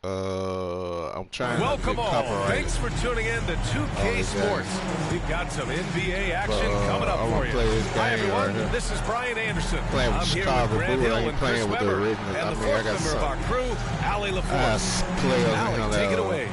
I'm trying Welcome to all. copyright. Thanks for tuning in to 2K Sports. We've got some NBA action coming up for you. Hi, everyone. This is Brian Anderson. I'm here with Grant Hill and Chris Webber. And the fourth member of our crew, Allie LaForce. Allie, take it away.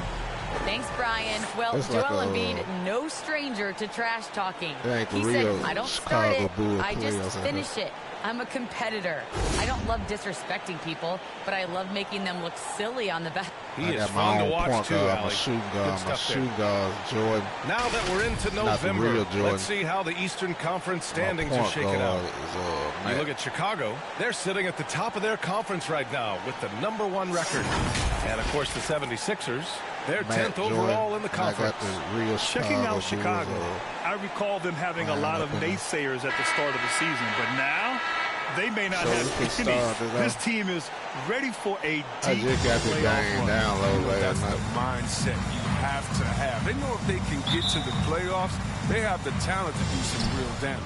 Thanks, Brian. Well, Joel Embiid, no stranger to trash talking. He said, I don't start it, I just finish it. I'm a competitor. I don't love disrespecting people, but I love making them look silly on the back. He is fun to watch, too, Allie. My shooting guard, Jordan. Now that we're into November, let's see how the Eastern Conference standings are shaking out. You look at Chicago. They're sitting at the top of their conference right now with the #1 record. And, of course, the 76ers. They're 10th overall in the conference. Checking out Chicago, I recall them having a lot of naysayers at the start of the season, but now they may not have any. This team is ready for a deep playoff run. That's the mindset you have to have. They know if they can get to the playoffs, they have the talent to do some real damage.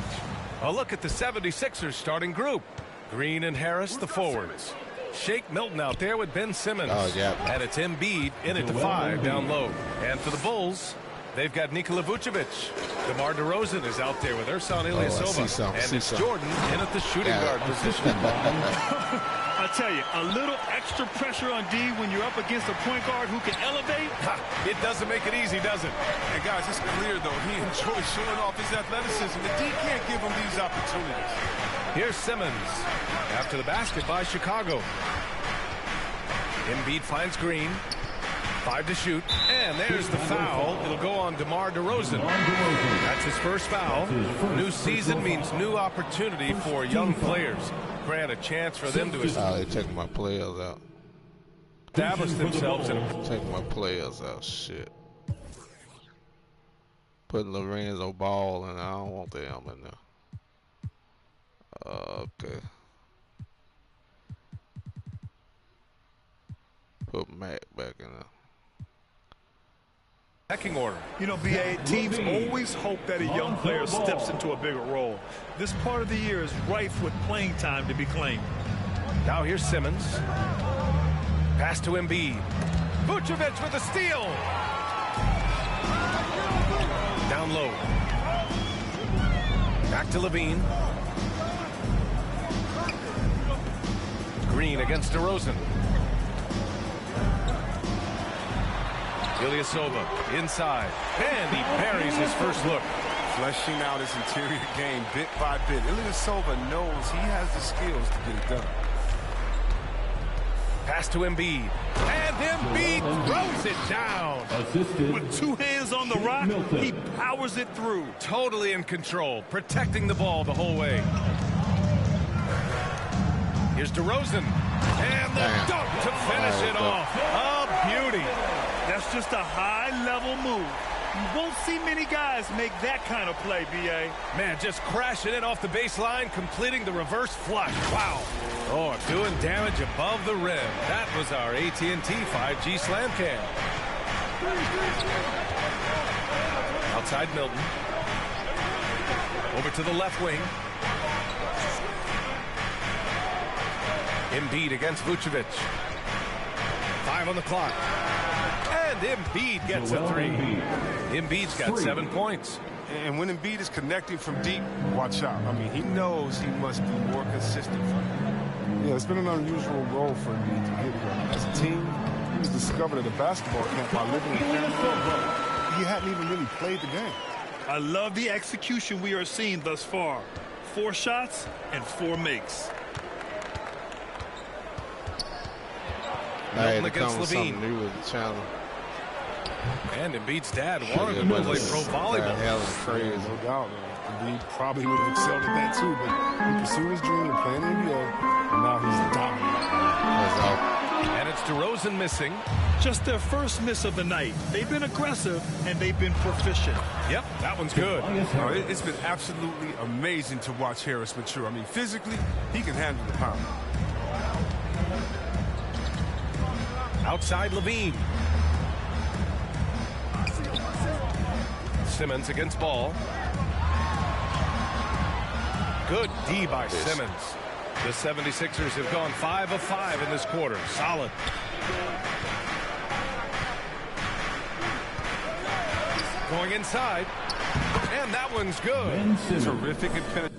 A look at the 76ers starting group. Green and Harris, the forwards. Shake Milton out there with Ben Simmons. And it's Embiid in at the 5 down low. And for the Bulls, they've got Nikola Vucevic. DeMar DeRozan is out there with Ersan Ilyasova. And it's Jordan in at the shooting guard position. I tell you, a little extra pressure on D when you're up against a point guard who can elevate. It doesn't make it easy, does it? And guys, it's clear, though, he enjoys showing off his athleticism. The D can't give him these opportunities. Here's Simmons. After the basket by Chicago. Embiid finds Green. 5 to shoot. And there's the foul. It'll go on DeMar DeRozan. That's his first foul. New season means new opportunity for young players. Grant, a chance for them to they're taking my players out. establish themselves in taking my players out. Shit. Putting Lorenzo Ball and I don't want them in there. Okay. Put Mac back in there. Pecking order. You know, BA, teams always hope that a young player steps into a bigger role. This part of the year is rife with playing time to be claimed. Now here's Simmons. Pass to Embiid. Vucevic with a steal. Down low. Back to Levine. Green against DeRozan. Ilyasova inside. And he buries his first look. Fleshing out his interior game bit by bit. Ilyasova knows he has the skills to get it done. Pass to Embiid. And Embiid throws it down. With 2 hands on the rock, he powers it through. Totally in control, protecting the ball the whole way. Here's DeRozan. And the dunk to finish it off. A beauty. That's just a high-level move. You won't see many guys make that kind of play, B.A. Man, just crashing it off the baseline, completing the reverse flush. Wow. Oh, doing damage above the rim. That was our AT&T 5G Slam Cam. Outside Milton. Over to the left wing. Embiid against Vucevic. 5 on the clock. And Embiid gets a 3. Embiid's got 7 points. And when Embiid is connecting from deep, watch out. I mean, he knows he must be more consistent. Yeah, it's been an unusual role for Embiid to get here. As a team, he was discovered at a basketball camp while living in Canada. He hadn't even really played the game. I love the execution we are seeing thus far. 4 shots and 4 makes. Hey, against Levine. New with the channel. And Embiid's dad wanted him to play pro volleyball. Hell is crazy. No doubt. Embiid probably would have excelled at that too, but he pursued his dream of playing in the NBA, and now he's dominant. And it's DeRozan missing. Just their first miss of the night. They've been aggressive, and they've been proficient. Yep, that one's good. It's been absolutely amazing to watch Harris mature. I mean, physically, he can handle the pound. Outside Levine. Simmons against Ball. Good D by Simmons. The 76ers have gone 5 of 5 in this quarter. Solid. Going inside. And that one's good. Terrific and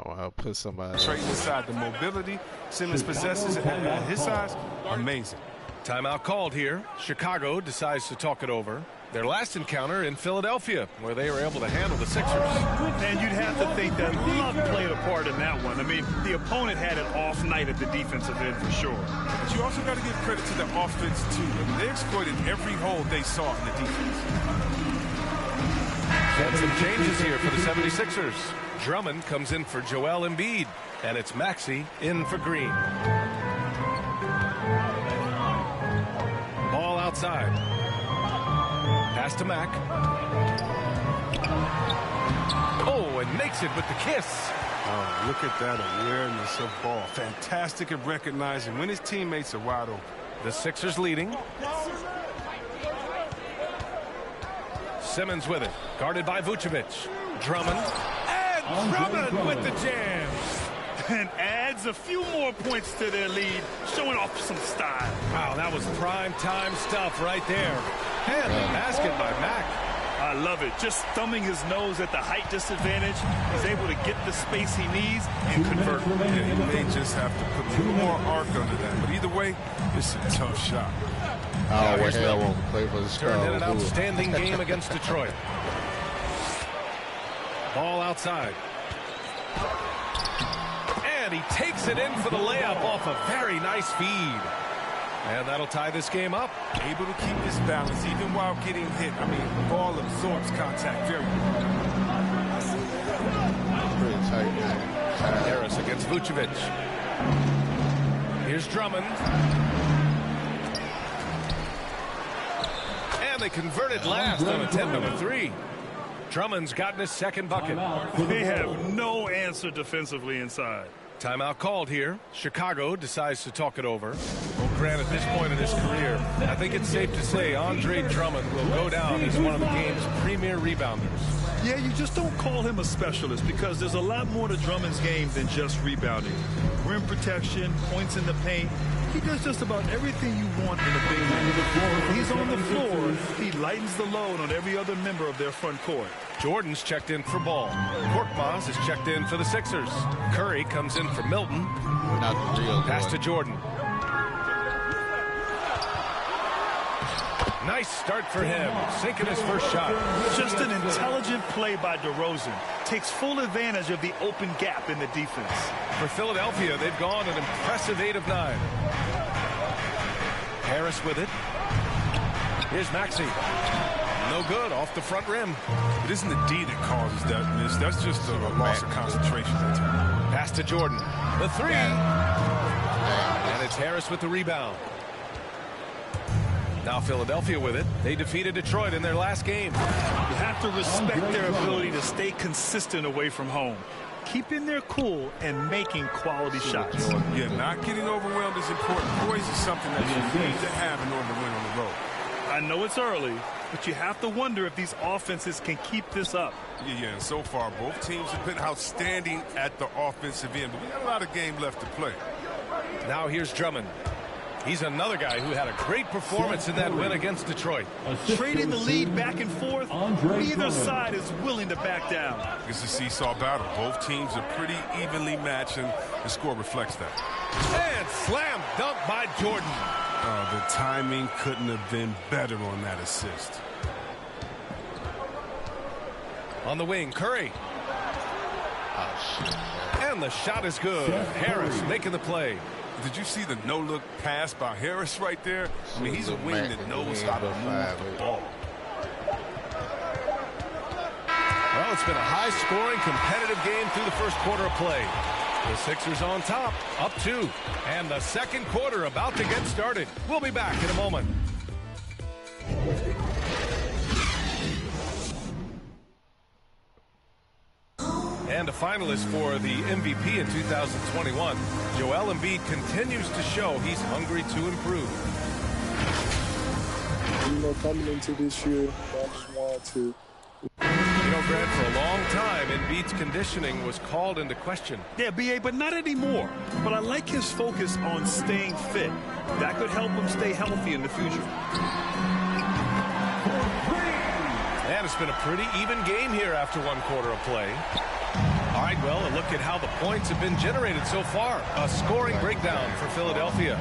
Oh, I'll put somebody straight inside. The mobility Simmons possesses at his size, amazing. Timeout called here. Chicago decides to talk it over. Their last encounter in Philadelphia, where they were able to handle the Sixers. And you'd have to think that luck played a part in that one. I mean, the opponent had an off night at the defensive end for sure. But you also got to give credit to the offense, too. I mean, they exploited every hole they saw in the defense. And some changes here for the 76ers. Drummond comes in for Joel Embiid, and it's Maxey in for Green. Ball outside. Pass to Mack. Oh, and makes it with the kiss. Oh, look at that awareness of ball. Fantastic at recognizing when his teammates are wide open. The Sixers leading. Simmons with it. Guarded by Vucevic. Drummond. And Drummond with the jam. And adds a few more points to their lead, showing off some style. Wow, that was prime time stuff right there. And the basket by Mack. I love it. Just thumbing his nose at the height disadvantage. He's able to get the space he needs and convert. Yeah, he may just have to put a little more arc under that. But either way, it's a tough shot. Oh, well, hell, won't play for the Turned in an outstanding game against Detroit. Ball outside. And he takes it in for the layup off a very nice feed. And that'll tie this game up. Able to keep his balance even while getting hit. I mean, the ball absorbs contact very well. Pretty tight, man. Harris against Vucevic. Here's Drummond. And they converted last on attempt number 3. Drummond's gotten his second bucket. They have no answer defensively inside. Timeout called here. Chicago decides to talk it over. Well, Grant, at this point in his career, I think it's safe to say Andre Drummond will go down as one of the game's premier rebounders. Yeah, you just don't call him a specialist because there's a lot more to Drummond's game than just rebounding. Rim protection, points in the paint. He does just about everything you want in a big man. When he's on the floor, he lightens the load on every other member of their front court. Jordan's checked in for Ball. Korkmaz is checked in for the Sixers. Curry comes in for Milton. Not the real Pass to Jordan. Nice start for him, sinking his first shot. Just an intelligent play by DeRozan. Takes full advantage of the open gap in the defense. For Philadelphia, they've gone an impressive 8 of 9. Harris with it. Here's Maxey. No good, off the front rim. It isn't the D that causes that miss. That's just a loss of concentration. Pass to Jordan. The 3. And it's Harris with the rebound. Now Philadelphia with it. They defeated Detroit in their last game. You have to respect their ability to stay consistent away from home. Keeping their cool and making quality shots. Yeah, not getting overwhelmed is important. Poise is something that you need to have in order to win on the road. I know it's early, but you have to wonder if these offenses can keep this up. Yeah, and so far both teams have been outstanding at the offensive end, but we got a lot of game left to play. Now here's Drummond. He's another guy who had a great performance in that win against Detroit. Trading the lead back and forth, neither side is willing to back down. It's a seesaw battle. Both teams are pretty evenly matched, and the score reflects that. And slam dunk by Jordan. The timing couldn't have been better on that assist. On the wing, Curry. And the shot is good. Harris making the play. Did you see the no-look pass by Harris right there? I mean, he's a wing that knows how to move the ball. Well, it's been a high-scoring, competitive game through the first quarter of play. The Sixers on top, up 2. And the second quarter about to get started. We'll be back in a moment. And a finalist for the MVP in 2021, Joel Embiid continues to show he's hungry to improve. You know, coming into this year, I just wanted to. You know, Grant, for a long time, Embiid's conditioning was called into question. Yeah, B.A., but not anymore. But I like his focus on staying fit. That could help him stay healthy in the future. And it's been a pretty even game here after 1 quarter of play. All right, well, a look at how the points have been generated so far. A scoring breakdown for Philadelphia.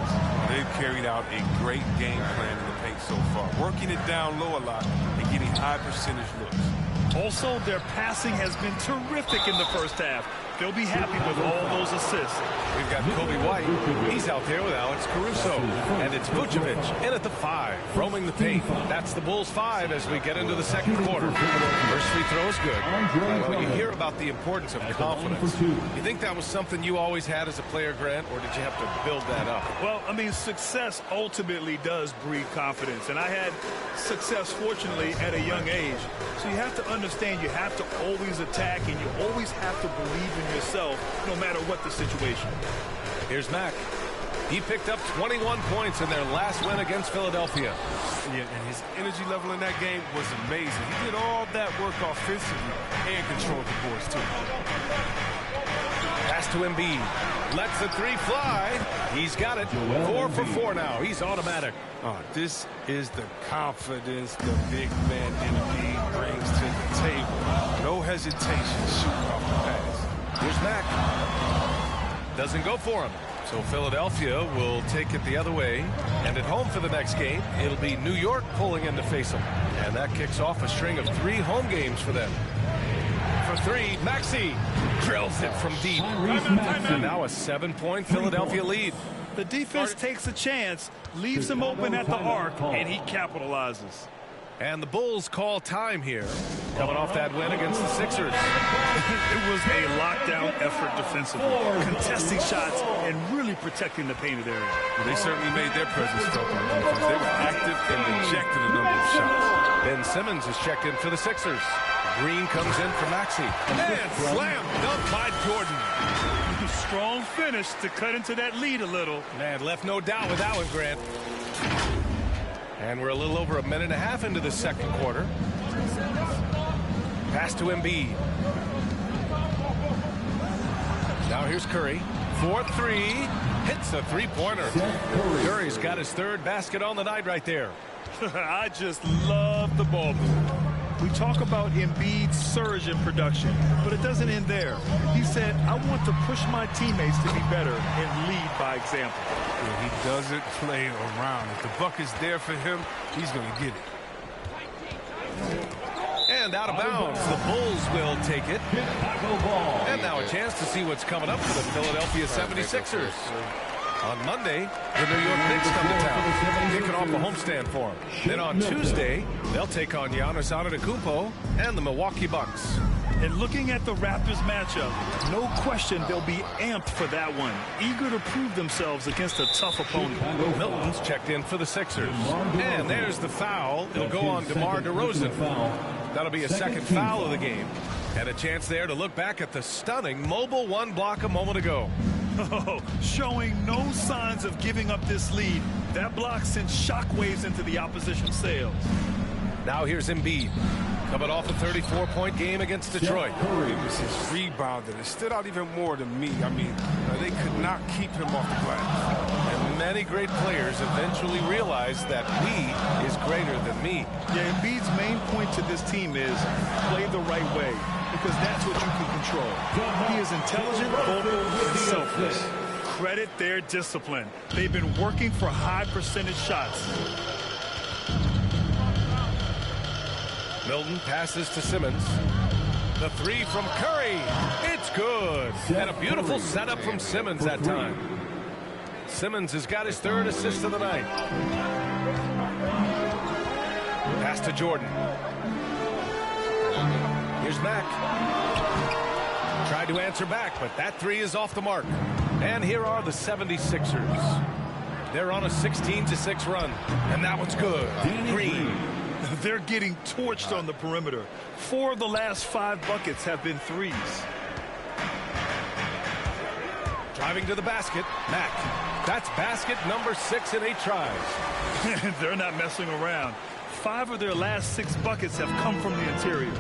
They've carried out a great game plan in the paint so far, working it down low a lot and getting high percentage looks. Also, their passing has been terrific in the first half. They'll be happy with all those assists. We've got Kobe White. He's out there with Alex Caruso. And it's Vucevic in at the 5, roaming the paint. That's the Bulls' 5 as we get into the second quarter. First free throw is good. When you hear about the importance of confidence, you think that was something you always had as a player, Grant, or did you have to build that up? Well, I mean, success ultimately does breed confidence. And I had success, fortunately, at a young age. So you have to understand you have to always attack and you always have to believe in yourself no matter what the situation. Here's Mack. He picked up 21 points in their last win against Philadelphia. Yeah, and his energy level in that game was amazing. He did all that work offensively and controlled the boards too. Pass to Embiid. Lets the 3 fly. He's got it. 4 for 4 now. He's automatic. This is the confidence the big man Embiid brings to the table. No hesitation shooting off the pass. Here's Mack. Doesn't go for him. So Philadelphia will take it the other way. And at home for the next game, it'll be New York pulling in to face them. And that kicks off a string of 3 home games for them. For 3, Maxey drills it from deep. And now a 7-point Philadelphia lead. The defense takes a chance, leaves him open at the arc, and he capitalizes. And the Bulls call time here, coming off that win against the Sixers. It was a lockdown effort defensively, contesting shots and really protecting the painted area. Well, they certainly made their presence felt on defense. They were active and rejected a number of shots. Ben Simmons is checked in for the Sixers. Green comes in for Maxey. And slam dunk by Jordan. Strong finish to cut into that lead a little. Man, left no doubt with that one, Grant. And we're a little over a minute and a half into the second quarter. Pass to Embiid. Now here's Curry. 4-3. Hits a 3-pointer. Curry's got his 3rd basket on the night right there. I just love the ball move. We talk about Embiid's surge in production, but it doesn't end there. He said, I want to push my teammates to be better and lead by example. Yeah, he doesn't play around. If the bucket's there for him, he's going to get it. And out of bounds, the Bulls will take it. And now a chance to see what's coming up for the Philadelphia 76ers. On Monday, the New York Knicks come to town, kicking off a homestand for them. Then on Tuesday, they'll take on Giannis Antetokounmpo and the Milwaukee Bucks. And looking at the Raptors matchup, no question they'll be amped for that one, eager to prove themselves against a tough opponent. Milton's checked in for the Sixers. And there's the foul. It'll go on DeMar DeRozan. That'll be a 2nd foul of the game. And a chance there to look back at the stunning mobile 1 block a moment ago. Oh, showing no signs of giving up this lead. That block sent shockwaves into the opposition sails. Now here's Embiid. Coming off a 34-point game against Detroit. It was his rebound that stood out even more to me. I mean, they could not keep him off the glass. And many great players eventually realize that we is greater than me. Yeah, Embiid's main point to this team is play the right way, because that's what you can control. He is intelligent, vocal, and selfless. Credit their discipline. They've been working for high percentage shots. Milton passes to Simmons. The 3 from Curry. It's good. And a beautiful setup from Simmons that time. Simmons has got his 3rd assist of the night. Pass to Jordan. Here's Mack. Tried to answer back, but that 3 is off the mark. And here are the 76ers. They're on a 16-6 run. And that one's good. Green. They're getting torched on the perimeter. 4 of the last 5 buckets have been threes. Driving to the basket, Mack. That's basket number 6 in 8 tries. They're not messing around. 5 of their last 6 buckets have come from the interior.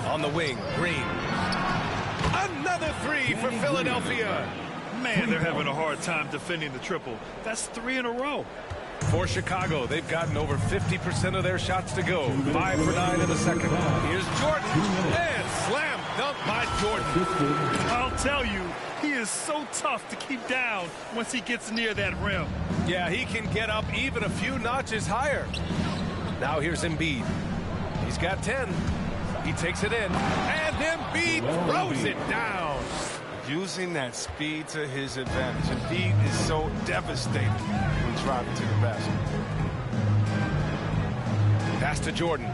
On the wing, Green. Another 3 for Philadelphia. Man, they're having a hard time defending the triple. That's 3 in a row. For Chicago, they've gotten over 50% of their shots to go. 5 for 9 in the second. Here's Jordan. And slam dunk by Jordan. I'll tell you, he is so tough to keep down once he gets near that rim. Yeah, he can get up even a few notches higher. Now here's Embiid. He's got 10. He takes it in. And Embiid throws it down. Using that speed to his advantage. Embiid is so devastating when driving to the basket. Pass to Jordan.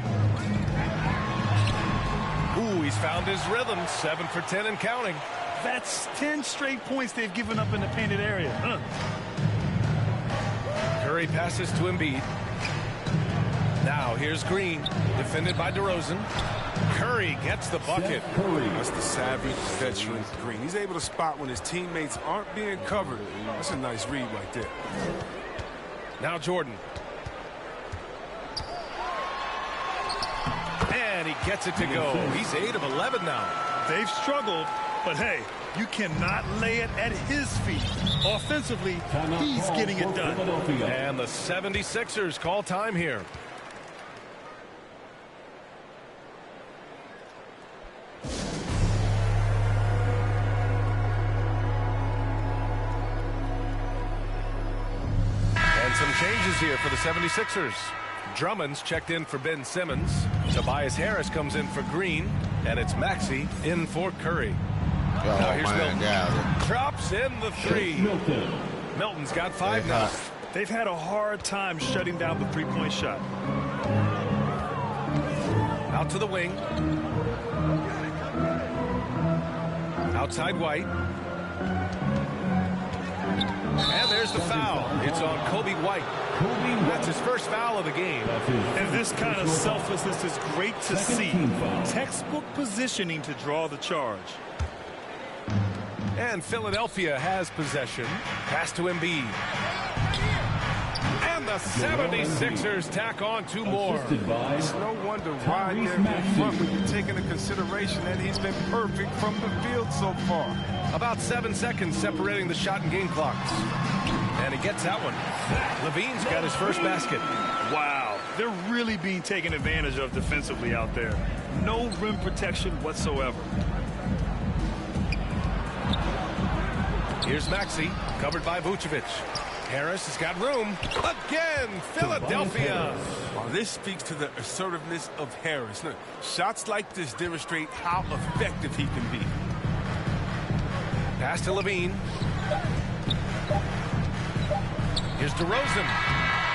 Ooh, he's found his rhythm. 7 for 10 and counting. That's 10 straight points they've given up in the painted area. Curry passes to Embiid. Now here's Green, defended by DeRozan. Curry gets the bucket. That's the savvy veteran Green. He's able to spot when his teammates aren't being covered. That's a nice read right there. Now Jordan. And he gets it to go. He's 8 of 11 now. They've struggled, but hey, you cannot lay it at his feet. Offensively, he's getting it done. And the 76ers call time here. And some changes here for the 76ers. Drummond's checked in for Ben Simmons. Tobias Harris comes in for Green. And it's Maxey in for Curry. Now here's Milton. Drops in the 3. Milton's got 5 now. They've had a hard time shutting down the three-point shot. Out to the wing. Outside White. And there's the foul. It's on Kobe White. That's his first foul of the game. And this kind of selflessness is great to see. Textbook positioning to draw the charge. And Philadelphia has possession. Pass to Embiid. And the 76ers tack on 2 more. It's no wonder right there in front when you take into consideration that he's been perfect from the field so far. About 7 seconds separating the shot and game clocks. And he gets that one. Levine's got his first basket. Wow, they're really being taken advantage of defensively out there. No rim protection whatsoever. Here's Maxey, covered by Vucevic. Harris has got room. Again, Philadelphia. Well, this speaks to the assertiveness of Harris. Look, shots like this demonstrate how effective he can be. Pass to Levine. Here's DeRozan.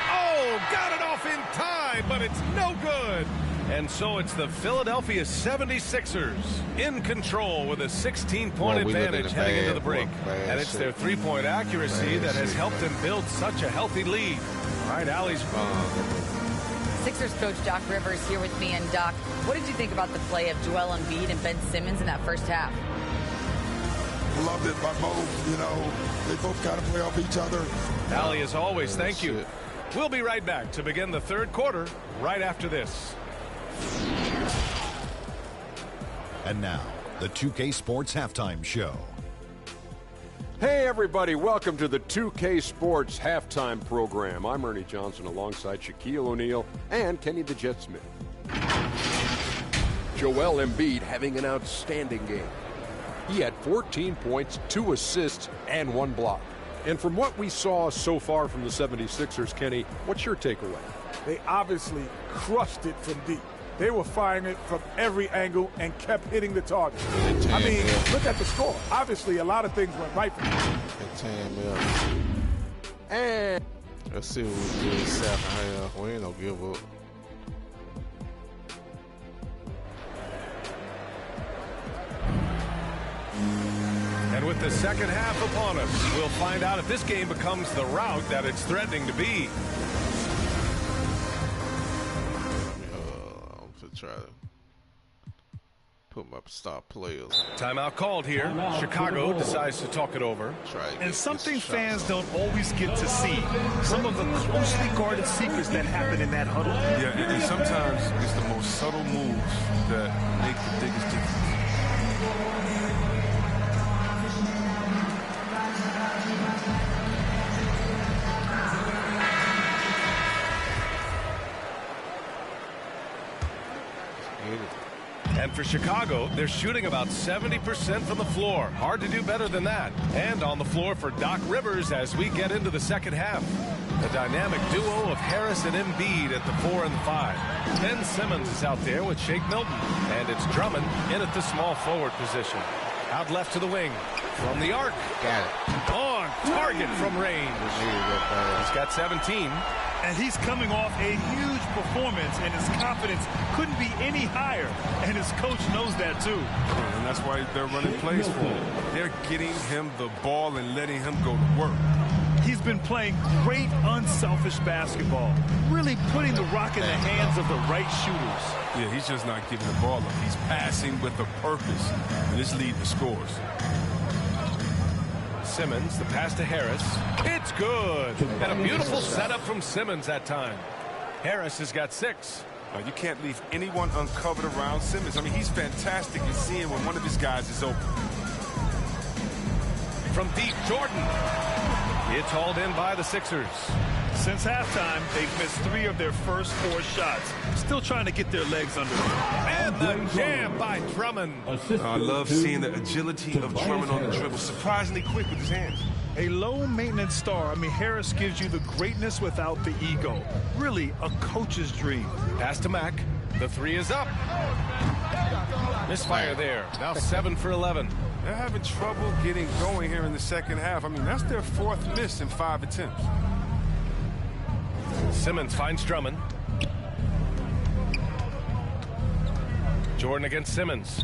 Oh, got it off in time, but it's no good. And so it's the Philadelphia 76ers in control with a 16-point advantage heading into the break. And it's their three-point accuracy that has helped them build such a healthy lead. All right, Allie's Sixers coach Doc Rivers here with me. And Doc, what did you think about the play of Joel Embiid and Ben Simmons in that first half? Loved it by both. You know, they both got to play off each other. Allie, as always, thank you. We'll be right back to begin the third quarter right after this. And now, the 2K Sports Halftime Show. Hey, everybody. Welcome to the 2K Sports Halftime Program. I'm Ernie Johnson alongside Shaquille O'Neal and Kenny the Jet Smith. Joel Embiid having an outstanding game. He had 14 points, 2 assists, and 1 block. And from what we saw so far from the 76ers, Kenny, what's your takeaway? They obviously crushed it from deep. They were firing it from every angle and kept hitting the target. I mean, look at the score. Obviously, a lot of things went right for them. And let's see what we do in the second half. We ain't no give up. And with the second half upon us, we'll find out if this game becomes the rout that it's threatening to be. Try to put my star players. Timeout called here. Chicago decides to talk it over. And something fans don't always get to see. Some of the closely guarded secrets that happen in that huddle. Yeah, and sometimes it's the most subtle moves that make the biggest difference. for Chicago, they're shooting about 70% from the floor. Hard to do better than that. And on the floor for Doc Rivers as we get into the second half. The dynamic duo of Harris and Embiid at the 4 and 5. Ben Simmons is out there with Shake Milton. And it's Drummond in at the small forward position. Out left to the wing. From the arc. Got it. On target from range. He's got 17. And he's coming off a huge performance, and his confidence couldn't be any higher. And his coach knows that, too. And that's why they're running plays for him. They're getting him the ball and letting him go to work. He's been playing great, unselfish basketball, really putting the rock in the hands of the right shooters. Yeah, he's just not giving the ball up. He's passing with a purpose, and it's leading to scores. Simmons, the pass to Harris. It's good. And a beautiful setup from Simmons that time. Harris has got 6. You can't leave anyone uncovered around Simmons. I mean, he's fantastic at seeing when one of his guys is open. From deep, Jordan. It's hauled in by the Sixers. Since halftime, they've missed 3 of their first 4 shots. Still trying to get their legs under them. And the jam by Drummond. I love seeing the agility of Drummond on the dribble. Surprisingly quick with his hands. A low-maintenance star. I mean, Harris gives you the greatness without the ego. Really, a coach's dream. Pass to Mack. The 3 is up. Misfire there. Now 7 for 11. They're having trouble getting going here in the second half. I mean, that's their 4th miss in 5 attempts. Simmons finds Drummond. Jordan against Simmons.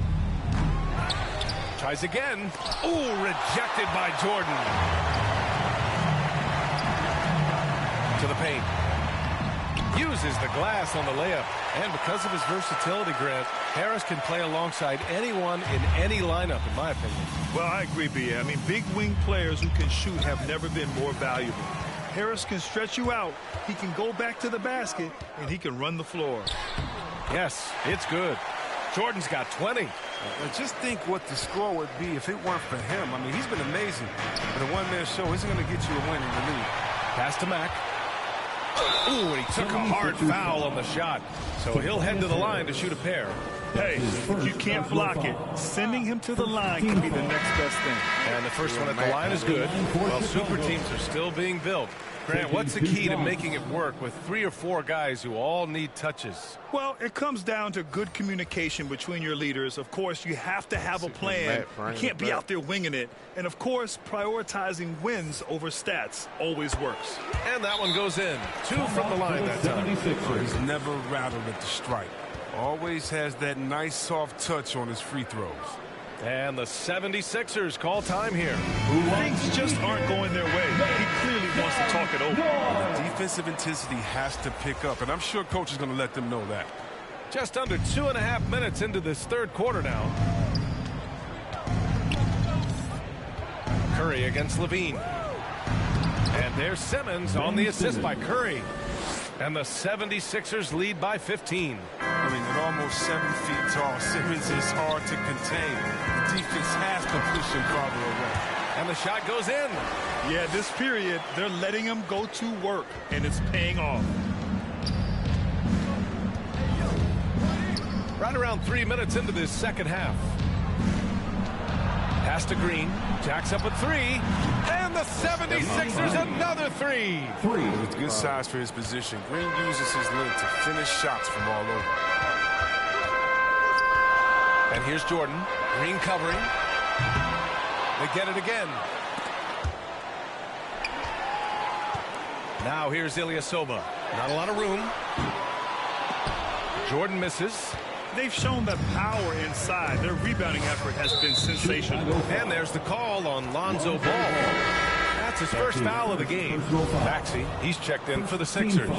Tries again. Ooh, rejected by Jordan. To the paint. Uses the glass on the layup. And because of his versatility, Grant, Harris can play alongside anyone in any lineup, in my opinion. Well, I agree, B. I mean, big wing players who can shoot have never been more valuable. Harris can stretch you out. He can go back to the basket, and he can run the floor. Yes, it's good. Jordan's got 20. Just think what the score would be if it weren't for him. I mean, he's been amazing. But a one-man show isn't going to get you a win in the league. Pass to Mack. Ooh, he took a hard foul on the shot. So he'll head to the line to shoot a pair. Hey, if you can't block it, sending him to the line can be the next best thing. And the first one at the line is good. Well, super teams are still being built. Grant, what's the key to making it work with 3 or 4 guys who all need touches? Well, it comes down to good communication between your leaders. Of course, you have to have a plan. You can't be out there winging it. And, of course, prioritizing wins over stats always works. And that one goes in. 2 from the line that time. He's never rattled at the strike. Always has that nice soft touch on his free throws. And the 76ers call time here. Things just aren't going their way. He clearly wants to talk it over. The defensive intensity has to pick up, and I'm sure coach is going to let them know that. Just under 2.5 minutes into this third quarter now. Curry against Levine. And there's Simmons on the assist by Curry. And the 76ers lead by 15. I mean, at almost 7 feet tall, Simmons is hard to contain. The defense has to push him farther away. And the shot goes in. Yeah, this period, they're letting him go to work, and it's paying off. Right around 3 minutes into this second half. Pass to Green. Jacks up a 3. And the 76ers another 3. With good size for his position. Green uses his length to finish shots from all over. And here's Jordan. Green covering. They get it again. Now here's Ilyasova. Not a lot of room. Jordan misses. They've shown the power inside. Their rebounding effort has been sensational. And there's the call on Lonzo Ball. That's his first foul of the game. Maxey, he's checked in for the Sixers.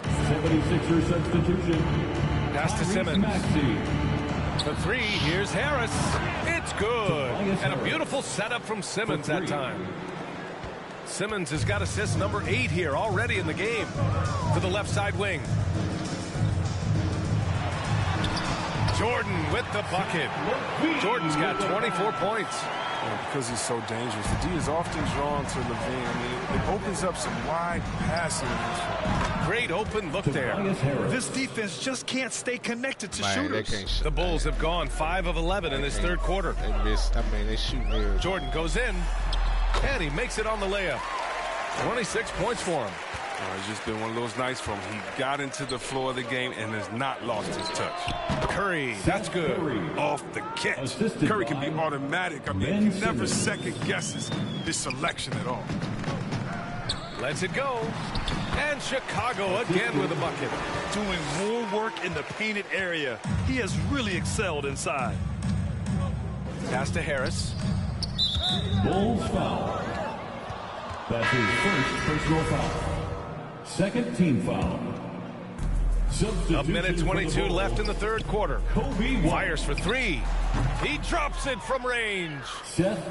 76er substitution. Pass to Simmons. The 3, here's Harris. It's good. And a beautiful setup from Simmons that time. Simmons has got assist number 8 here already in the game. To the left side wing. Jordan with the bucket. Jordan's got 24 points. because he's so dangerous. The D is often drawn to LaVine. I mean, it opens up some wide passing. Great open look there. This defense just can't stay connected to shooters. The Bulls have gone 5 of 11 in this third quarter. They missed. I mean, they shoot here. Jordan goes in, and he makes it on the layup. 26 points for him. It's just been one of those nights for him. He got into the floor of the game and has not lost his touch. Curry, that's good. Off the catch. Curry can be automatic. I mean, he never second guesses his selection at all. Lets it go. And Chicago again with a bucket. Doing more work in the painted area. He has really excelled inside. Pass to Harris. Bulls foul. That's his first personal foul. Second team foul. A minute 22 left in the third quarter. Kobe fires for 3. He drops it from range.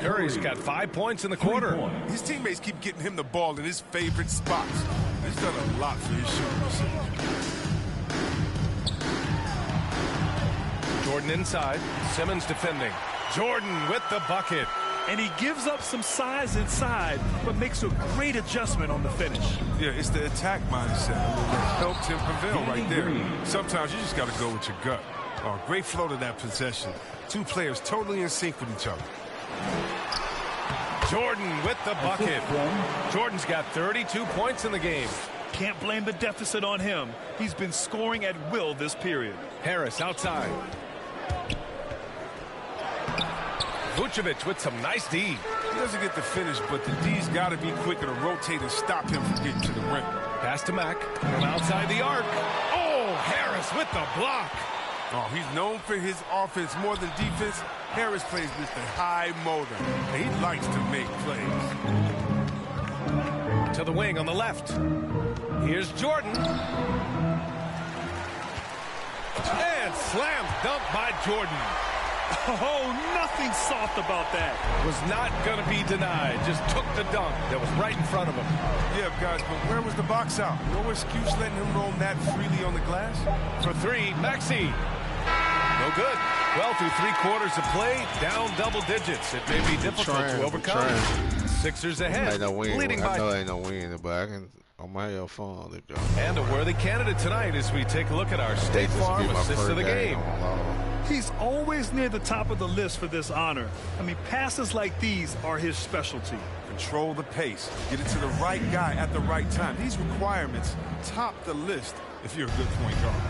Curry's got 5 points in the quarter. His teammates keep getting him the ball in his favorite spots. He's done a lot for his shooting. Jordan inside. Simmons defending. Jordan with the bucket. And he gives up some size inside, but makes a great adjustment on the finish. Yeah, it's the attack mindset that helped him prevail right there. Sometimes you just got to go with your gut. Oh, great flow to that possession. Two players totally in sync with each other. Jordan with the bucket. Jordan's got 32 points in the game. Can't blame the deficit on him. He's been scoring at will this period. Harris outside. Vucevic with some nice D. He doesn't get the finish, but the D's got to be quicker to rotate and stop him from getting to the rim. Pass to Mack from outside the arc. Oh, Harris with the block. Oh, he's known for his offense more than defense. Harris plays with the high motor. He likes to make plays. To the wing on the left. Here's Jordan. And slam dunk by Jordan. Oh, nothing soft about that. Was not going to be denied. Just took the dunk that was right in front of him. Yeah, guys, but where was the box out? No excuse letting him roam that freely on the glass? For 3, Maxey. No good. Well, through 3 quarters of play, down double digits. It may be difficult to overcome. Sixers ahead, leading by... I know ain't no win, but I can... On my phone, they go. And a worthy candidate tonight as we take a look at our State Farm assist of the game. He's always near the top of the list for this honor. I mean, passes like these are his specialty. Control the pace. Get it to the right guy at the right time. These requirements top the list if you're a good point guard.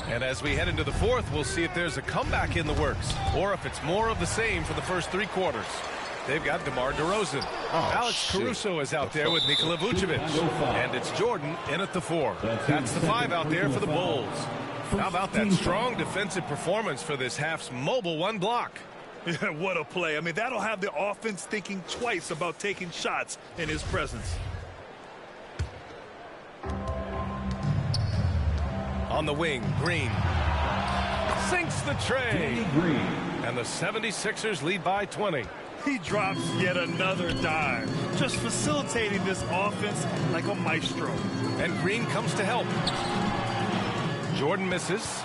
And as we head into the fourth, we'll see if there's a comeback in the works or if it's more of the same for the first 3 quarters. They've got DeMar DeRozan. Alex Caruso is out there with Nikola Vucevic. And it's Jordan in at the 4. That's the 5 out there for the Bulls. How about that strong defensive performance for this half's mobile 1 block? Yeah, what a play. I mean, that'll have the offense thinking twice about taking shots in his presence. On the wing, Green sinks the tray. And the 76ers lead by 20. He drops yet another dive, just facilitating this offense like a maestro. And Green comes to help. Jordan misses.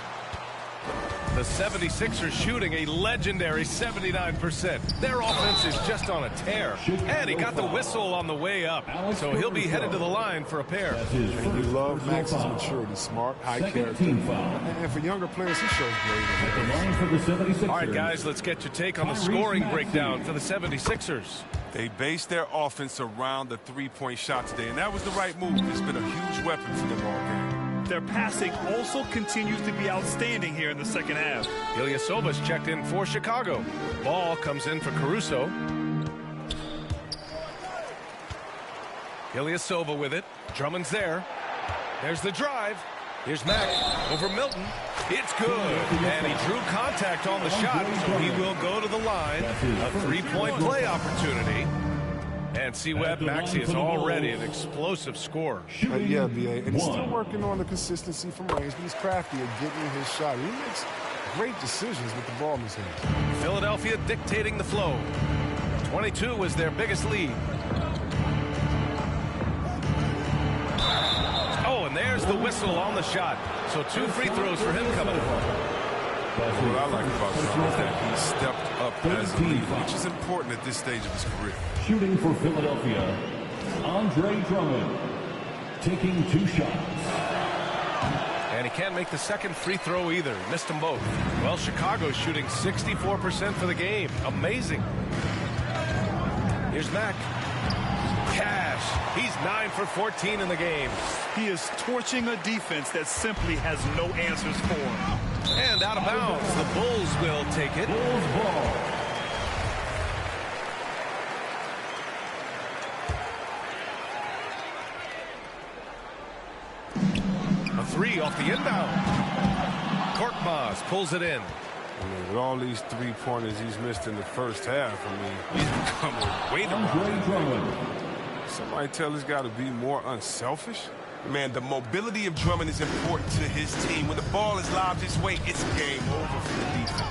The 76ers shooting a legendary 79%. Their offense is just on a tear. And he got the whistle on the way up. So he'll be headed to the line for a pair. And you love Max's maturity, smart, high character. And for younger players, he shows great. All right, guys, let's get your take on the scoring breakdown for the 76ers. They based their offense around the 3-point shot today, and that was the right move. It's been a huge weapon for them all game. Their passing also continues to be outstanding here in the second half. Ilyasova's checked in for Chicago. Ball comes in for Caruso. Ilyasova with it. Drummond's there. There's the drive. Here's Mack over Milton. It's good. And he drew contact on the shot, so he will go to the line. A 3-point play opportunity. And C-Web, Maxey is already an explosive scorer. Yeah, B.A. And he's still working on the consistency from range, but he's crafty at getting his shot. He makes great decisions with the ball in his hand. Philadelphia dictating the flow. 22 was their biggest lead. Oh, and there's the whistle on the shot. So 2 free throws for him coming up. What I like about Drummond is that he stepped up as a leader, which is important at this stage of his career. Shooting for Philadelphia, Andre Drummond, taking 2 shots. And he can't make the second free throw either. He missed them both. Well, Chicago's shooting 64% for the game. Amazing. Here's Mack. Cash. He's 9 for 14 in the game. He is torching a defense that simply has no answers for him. And out of bounds. The Bulls will take it. Bulls ball. A 3 off the inbound. Korkmaz pulls it in. I mean, with all these 3-pointers he's missed in the first half, I mean, he's become a weight around. Somebody tell this guy to be more unselfish. Man, the mobility of Drummond is important to his team. When the ball is lobbed his way, it's game over for the defense.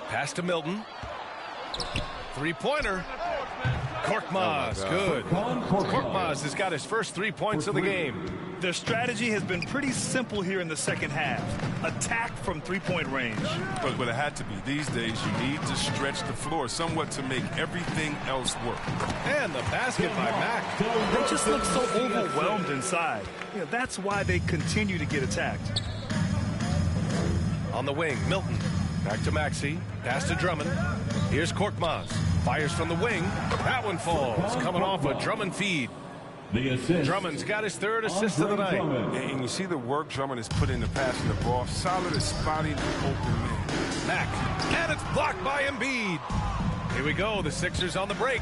Pass to Milton. 3-pointer. Korkmaz, good. Korkmaz has got his first 3 points of the game. Their strategy has been pretty simple here in the second half. Attack from 3-point range. But it had to be. These days, you need to stretch the floor somewhat to make everything else work. And the basket by Mack. They just look so overwhelmed inside. That's why they continue to get attacked. On the wing, Milton. Back to Maxey. Pass to Drummond. Here's Korkmaz. Fires from the wing. That one falls. Coming off a Drummond feed. Drummond's got his 3rd assist of the night. And you see the work Drummond has put into passing the ball. Solid as spotting the open man. Mack. And it's blocked by Embiid. Here we go. The Sixers on the break.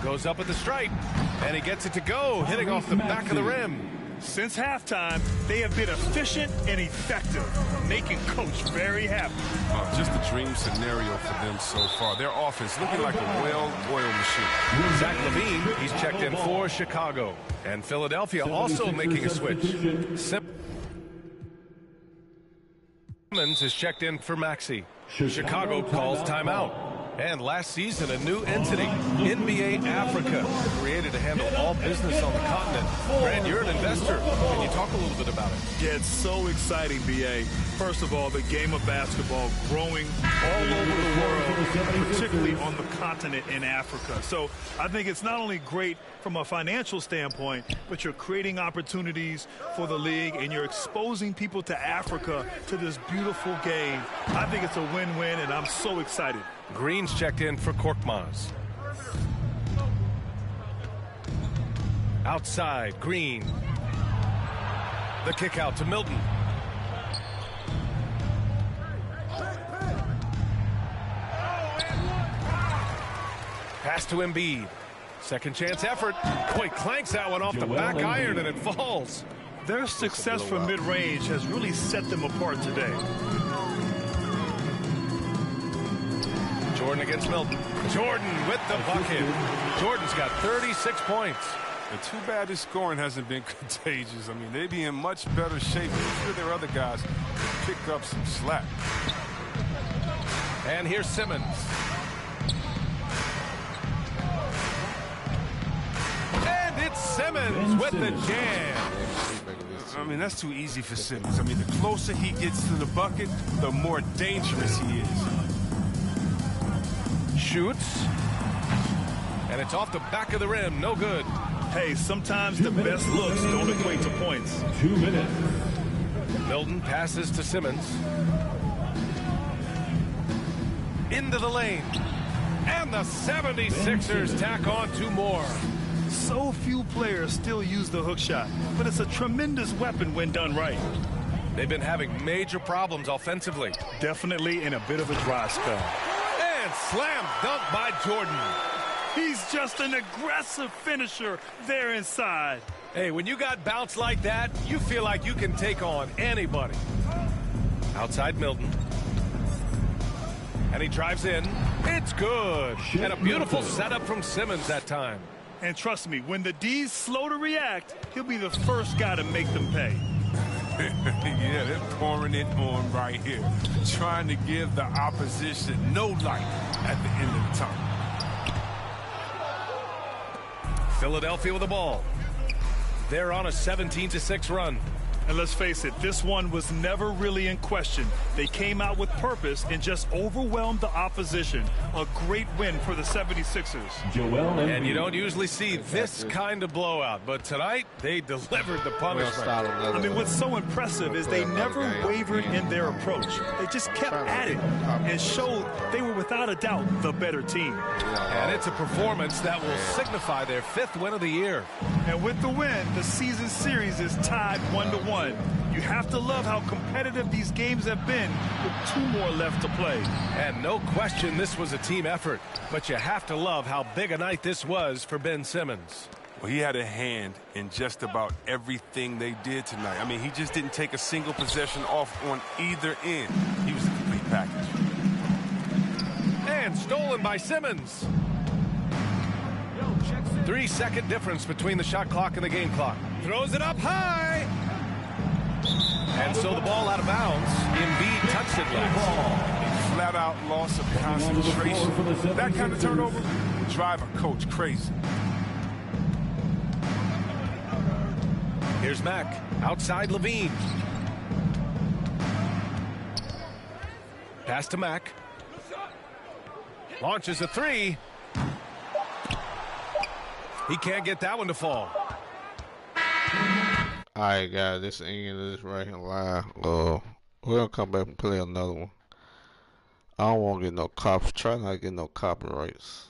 Goes up at the stripe. And he gets it to go. Hitting off the back of the rim. Since halftime, they have been efficient and effective, making Coach very happy. Just a dream scenario for them so far. Their offense looking like a well-oiled machine. Zach LaVine, he's checked in for Chicago. And Philadelphia also making a switch. Simmons is checked in for Maxey. Chicago calls timeout. And last season, a new entity, NBA Africa, created to handle all business on the continent. Brad, you're an investor. Can you talk a little bit about it? Yeah, it's so exciting, B.A. First of all, the game of basketball growing all over the world, particularly on the continent in Africa. So I think it's not only great from a financial standpoint, but you're creating opportunities for the league and you're exposing people to Africa, to this beautiful game. I think it's a win-win, and I'm so excited. Green's checked in for Korkmaz. Outside, Green. The kick out to Milton. Pass to Embiid. Second chance effort. Boy, clanks that one off the back iron and it falls. Their success from mid-range has really set them apart today. Jordan against Milton. Jordan with the bucket. Jordan's got 36 points. And too bad his scoring hasn't been contagious. I mean, they'd be in much better shape. I'm sure there are other guys who pick up some slack. And here's Simmons. And it's Simmons with the jam. I mean, that's too easy for Simmons. I mean, the closer he gets to the bucket, the more dangerous he is. Shoots. And it's off the back of the rim. No good. Hey, sometimes the best looks don't equate to points. 2 minutes. Milton passes to Simmons. Into the lane. And the 76ers tack on 2 more. So few players still use the hook shot, but it's a tremendous weapon when done right. They've been having major problems offensively. Definitely in a bit of a dry spell. And slam dunk by Jordan. He's just an aggressive finisher there inside. Hey, when you got bounce like that, you feel like you can take on anybody. Outside Milton. And he drives in. It's good. And a beautiful setup from Simmons that time. And trust me, when the D's slow to react, he'll be the first guy to make them pay. Yeah, they're pouring it on right here. Trying to give the opposition no light at the end of the tunnel. Philadelphia with the ball. They're on a 17-6 run. And let's face it, this one was never really in question. They came out with purpose and just overwhelmed the opposition. A great win for the 76ers. And you don't usually see this kind of blowout, but tonight they delivered the punishment. I mean, what's so impressive is they never wavered in their approach. They just kept at it and showed they were without a doubt the better team. And it's a performance that will signify their 5th win of the year. And with the win, the season series is tied 1-1. You have to love how competitive these games have been with 2 more left to play. And no question this was a team effort, but you have to love how big a night this was for Ben Simmons. Well, he had a hand in just about everything they did tonight. I mean, he just didn't take a single possession off on either end. He was a complete package. And stolen by Simmons. 3-second difference between the shot clock and the game clock. Throws it up high. And so the ball out of bounds. Embiid touched it last. Flat out loss of concentration. That kind of turnover will drive a coach crazy. Here's Mack. Outside Levine. Pass to Mack. Launches a 3. He can't get that one to fall. Alright, guys, this is the end of this right here live. We're gonna come back and play another one. I don't want to get no try not to get no copyrights.